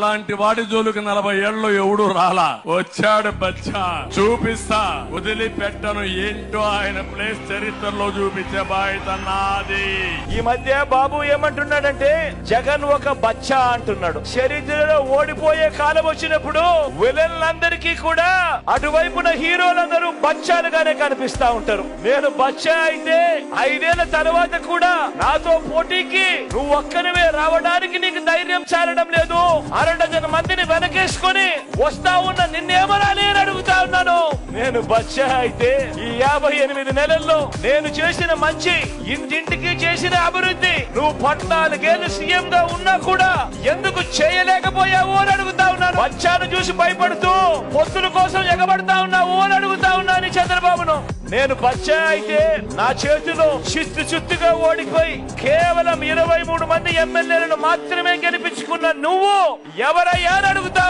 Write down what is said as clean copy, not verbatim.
అలాంటి వాడి జోలికి 40 ఏళ్ళు ఎవడు రాలా. వచ్చాడు బచ్చా, చూపిస్తా, వదిలిపెట్టను. ఏంటో ఆయన ప్లేస్ చరిత్రలో చూపించే బాధ్యత నాది. ఈ మధ్య బాబు ఏమంటున్నాడంటే జగన్ ఒక బచ్చా అంటున్నాడు. చరిత్రలో ఓడిపోయే కాలం వచ్చినప్పుడు విలన్లందరికీ కూడా అటువైపున హీరోలందరూ బచ్చాలుగానే కనిపిస్తా ఉంటారు. నేను బచ్చా అయితే 5 ఏళ్ల తర్వాత కూడా నాతో పోటీకి నువ్వు ఒక్కనివే రావడానికి నీకు ధైర్యం చాలడం లేదు. 6 మందిని వెనకేసుకొని వస్తా ఉన్న నిన్నేమనాలి అని అడుగుతా ఉన్నాను. నేను బచ్చా అయితే ఈ 58 నెలల్లో నేను చేసిన మంచి, ఇంటింటికి చేసిన అభివృద్ధి నువ్వు 14 ఏళ్ళు సీఎం గా ఉన్నా కూడా ఎందుకు చేయలేకపోయావు అని అడుగుతా ఉన్నాను. బచ్చాను చూసి భయపడుతూ పొత్తుల కోసం ఎగబడతా ఉన్నావు అని అడుగుతా ఉన్నాను చంద్రబాబును. నేను బచ్చా అయితే నా చేతిలో చిత్తుగా ఓడిపోయి కేవలం 23 మంది ఎమ్మెల్యేలను మాత్రమే గెలిపించుకున్న నువ్వు ఎవరయ్యా అని అడుగుతా